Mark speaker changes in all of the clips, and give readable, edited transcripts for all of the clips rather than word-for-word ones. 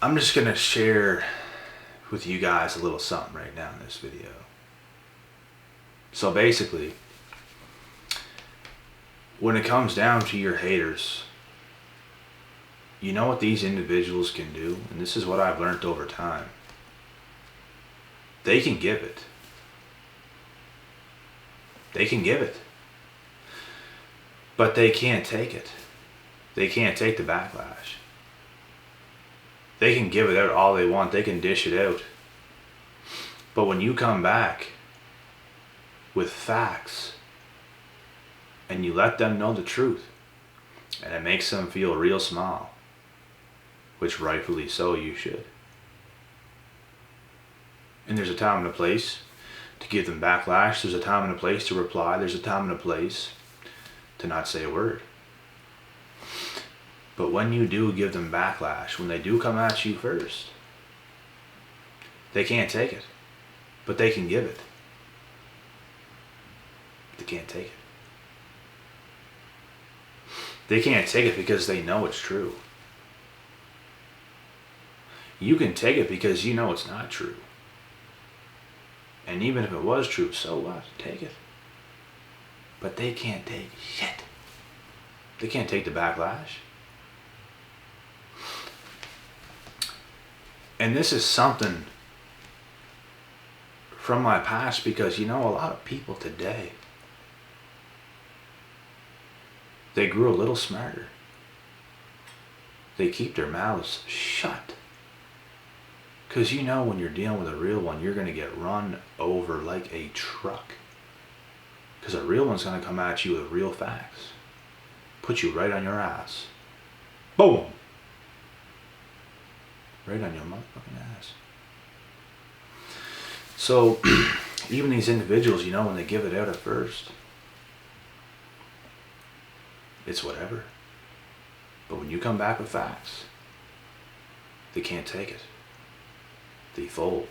Speaker 1: I'm just going to share with you guys a little something right now in this video. So basically, when it comes down to your haters, you know what these individuals can do? And this is what I've learned over time. They can give it. They can give it. But they can't take it. They can't take the backlash. They can give it out all they want. They can dish it out. But when you come back with facts and you let them know the truth, and it makes them feel real small, which rightfully so you should. And there's a time and a place to give them backlash. There's a time and a place to reply. There's a time and a place to not say a word. But when you do give them backlash, when they do come at you first, they can't take it. But they can give it. They can't take it. They can't take it because they know it's true. You can take it because you know it's not true. And even if it was true, so what? Take it. But they can't take shit. They can't take the backlash. And this is something from my past, because a lot of people today, they grew a little smarter. They keep their mouths shut. Because when you're dealing with a real one, you're going to get run over like a truck. Because a real one's going to come at you with real facts. Put you right on your ass. Boom! Right on your motherfucking ass. So, even these individuals, when they give it out at first, it's whatever. But when you come back with facts, they can't take it. They fold.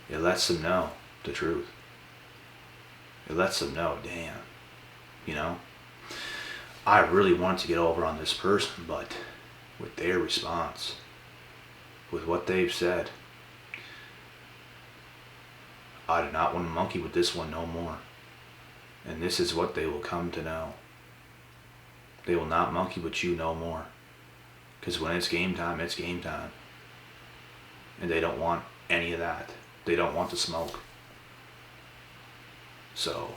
Speaker 1: It lets them know the truth. It lets them know, damn, I really wanted to get over on this person, but with their response, with what they've said, I do not want to monkey with this one no more. And this is what they will come to know. They will not monkey with you no more. Because when it's game time, it's game time. And they don't want any of that. They don't want the smoke. So,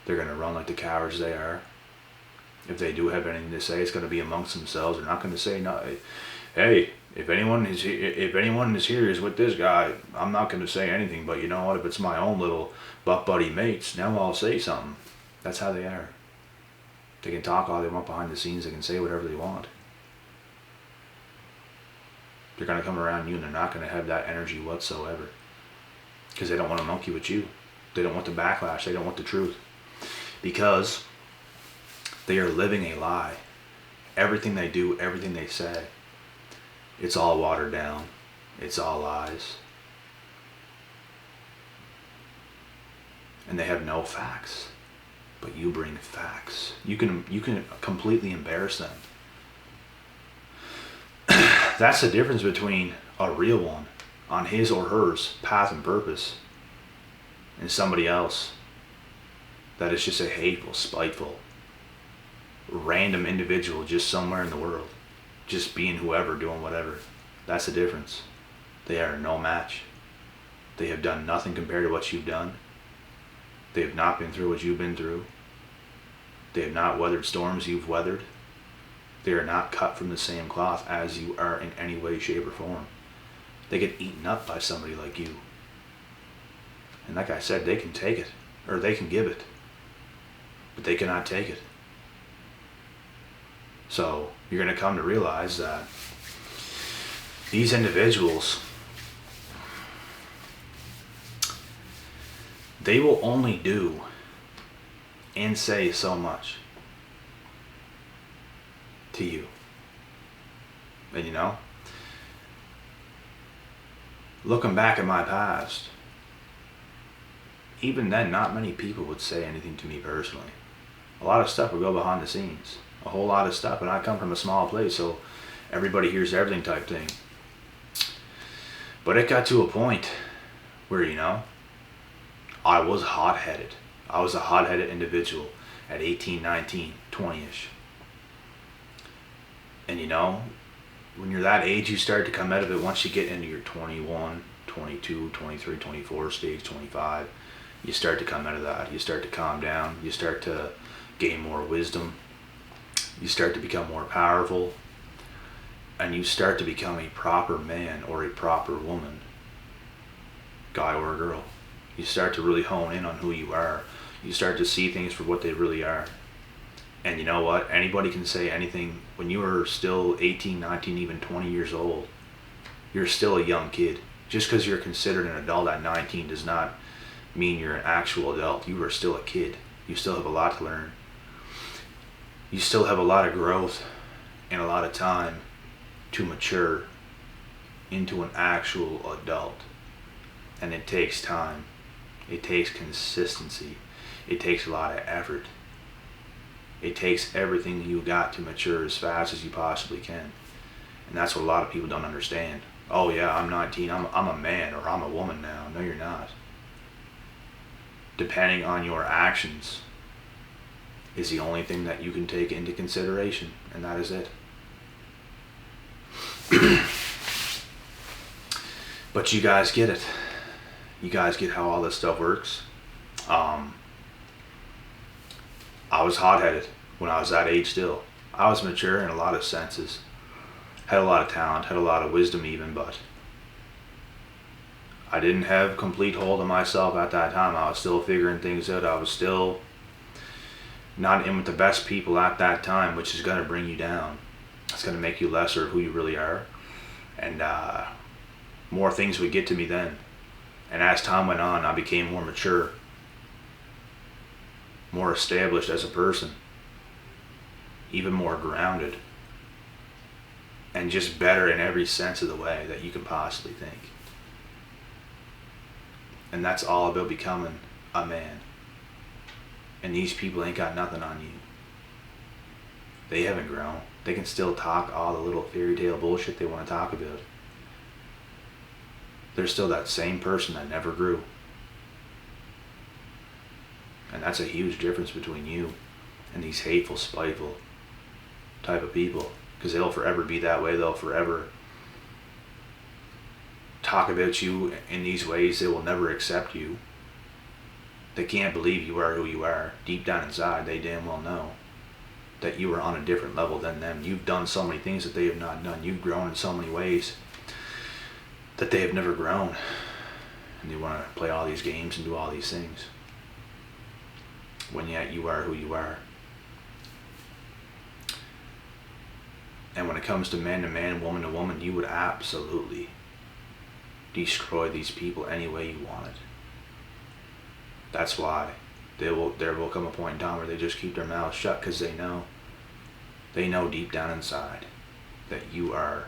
Speaker 1: they're going to run like the cowards they are. If they do have anything to say, it's going to be amongst themselves. They're not going to say, no, hey, if anyone is here is with this guy, I'm not going to say anything. But you know what? If it's my own little butt buddy mates, now I'll say something. That's how they are. They can talk all they want behind the scenes. They can say whatever they want. They're going to come around you and they're not going to have that energy whatsoever. Because they don't want to monkey with you. They don't want the backlash. They don't want the truth. Because they are living a lie. Everything they do, everything they say, it's all watered down. It's all lies. And they have no facts. But you bring facts. You can completely embarrass them. That's the difference between a real one on his or hers path and purpose and somebody else that is just a hateful, spiteful, random individual just somewhere in the world, just being whoever, doing whatever. That's the difference. They are no match. They have done nothing compared to what you've done. They have not been through what you've been through. They have not weathered storms you've weathered. They are not cut from the same cloth as you are in any way, shape, or form. They get eaten up by somebody like you. And like I said, they can take it, or they can give it, but they cannot take it. So you're going to come to realize that these individuals, they will only do and say so much to you. And looking back at my past, even then not many people would say anything to me personally. A lot of stuff would go behind the scenes. A whole lot of stuff. And I come from a small place, so everybody hears everything type thing. But it got to a point where, I was hot-headed. I was a hot-headed individual at 18, 19, 20-ish. And when you're that age, you start to come out of it once you get into your 21, 22, 23, 24 stage, 25. You start to come out of that. You start to calm down. You start to gain more wisdom. You start to become more powerful. And you start to become a proper man or a proper woman, guy or girl. You start to really hone in on who you are. You start to see things for what they really are. And you know what? Anybody can say anything. When you are still 18, 19, even 20 years old, you're still a young kid. Just because you're considered an adult at 19 does not mean you're an actual adult. You are still a kid. You still have a lot to learn. You still have a lot of growth and a lot of time to mature into an actual adult. And it takes time. It takes consistency. It takes a lot of effort. It takes everything you got to mature as fast as you possibly can. And that's what a lot of people don't understand. Oh yeah, I'm 19, I'm a man or I'm a woman now. No, you're not. Depending on your actions is the only thing that you can take into consideration, and that is it. But you guys get it. You guys get how all this stuff works. I was hot-headed when I was that age still. I was mature in a lot of senses. Had a lot of talent, had a lot of wisdom even, but I didn't have complete hold of myself at that time. I was still figuring things out. I was still not in with the best people at that time, which is going to bring you down. It's going to make you lesser of who you really are. And more things would get to me then. And as time went on, I became more mature, more established as a person, even more grounded, and just better in every sense of the way that you can possibly think. And that's all about becoming a man. And these people ain't got nothing on you. They haven't grown. They can still talk all the little fairy tale bullshit they want to talk about. They're still that same person that never grew. And that's a huge difference between you and these hateful, spiteful type of people. Because they'll forever be that way. They'll forever talk about you in these ways. They will never accept you. They can't believe you are who you are. Deep down inside, they damn well know that you are on a different level than them. You've done so many things that they have not done. You've grown in so many ways that they have never grown. And they want to play all these games and do all these things, when yet you are who you are. And when it comes to man, woman to woman, you would absolutely destroy these people any way you want it. That's why there will come a point in time where they just keep their mouths shut, because they know deep down inside that you are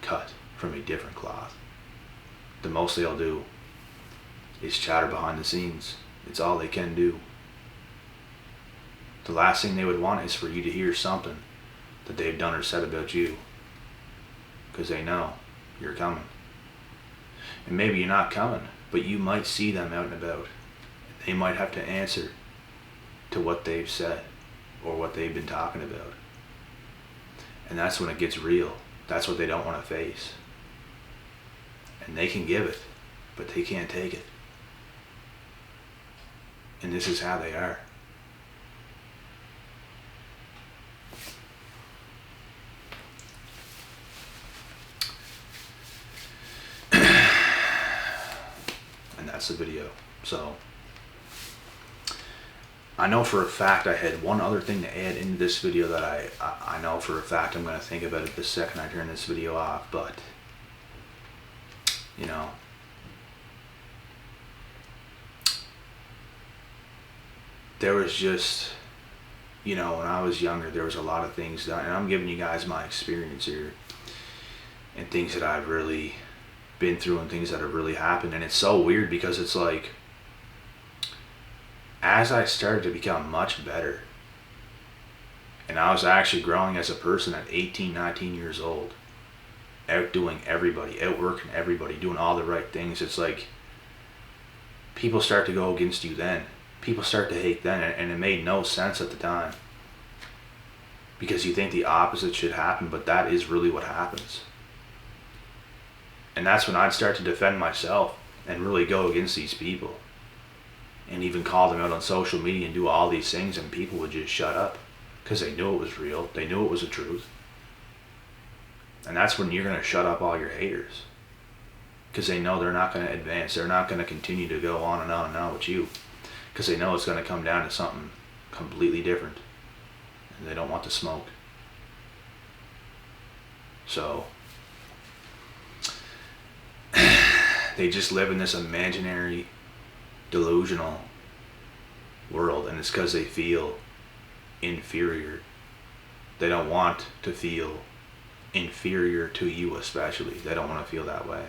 Speaker 1: cut from a different cloth. The most they'll do is chatter behind the scenes. It's all they can do. The last thing they would want is for you to hear something that they've done or said about you, because they know you're coming. And maybe you're not coming, but you might see them out and about. They might have to answer to what they've said or what they've been talking about. And that's when it gets real. That's what they don't want to face. And they can give it, but they can't take it. And this is how they are. And that's the video. So I know for a fact I had one other thing to add into this video that I know for a fact I'm going to think about it the second I turn this video off, but there was just, when I was younger, there was a lot of things that, and I'm giving you guys my experience here, and things that I've really been through and things that have really happened. And it's so weird because it's like, as I started to become much better And I was actually growing as a person at 18, 19 years old. Outdoing everybody, outworking everybody, doing all the right things. It's like people start to go against you then. People start to hate then, and it made no sense at the time. Because you think the opposite should happen, but that is really what happens. And that's when I'd start to defend myself and really go against these people. And even call them out on social media and do all these things, and people would just shut up. Because they knew it was real. They knew it was the truth. And that's when you're going to shut up all your haters. Because they know they're not going to advance. They're not going to continue to go on and on and on with you. Because they know it's going to come down to something completely different. And they don't want the smoke. So they just live in this imaginary, delusional world. And it's because they feel inferior. They don't want to feel inferior to you, especially. They don't want to feel that way.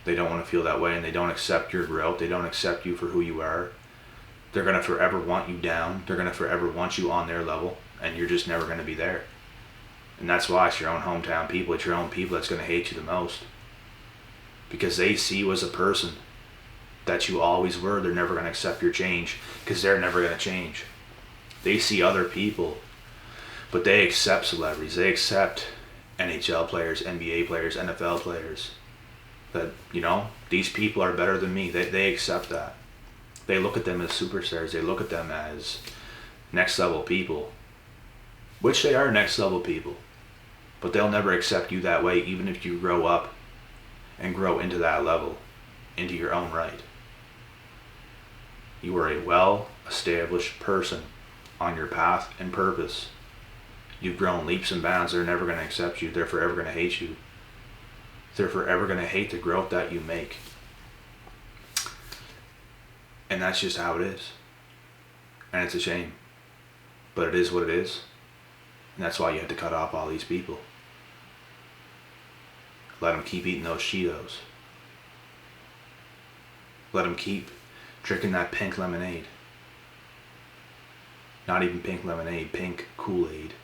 Speaker 1: They don't want to feel that way, and they don't accept your growth. They don't accept you for who you are. They're going to forever want you down. They're going to forever want you on their level, and you're just never going to be there. And that's why it's your own hometown people, it's your own people that's going to hate you the most. Because they see you as a person that you always were. They're never going to accept your change, because they're never going to change. They see other people, but they accept celebrities. They accept NHL players, NBA players, NFL players. That, you know, these people are better than me. They accept that. They look at them as superstars. They look at them as next level people. Which they are next level people. But they'll never accept you that way, even if you grow up and grow into that level, into your own right. You are a well-established person on your path and purpose. You've grown leaps and bounds. They're never going to accept you. They're forever going to hate you. They're forever going to hate the growth that you make. And that's just how it is. And it's a shame. But it is what it is. And that's why you have to cut off all these people. Let them keep eating those Cheetos. Let them keep drinking that pink lemonade. Not even pink lemonade, pink Kool-Aid.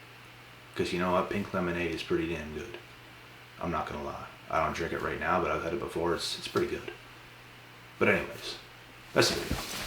Speaker 1: Because you know what? Pink lemonade is pretty damn good. I'm not going to lie. I don't drink it right now, but I've had it before. It's pretty good. But anyways, that's the video.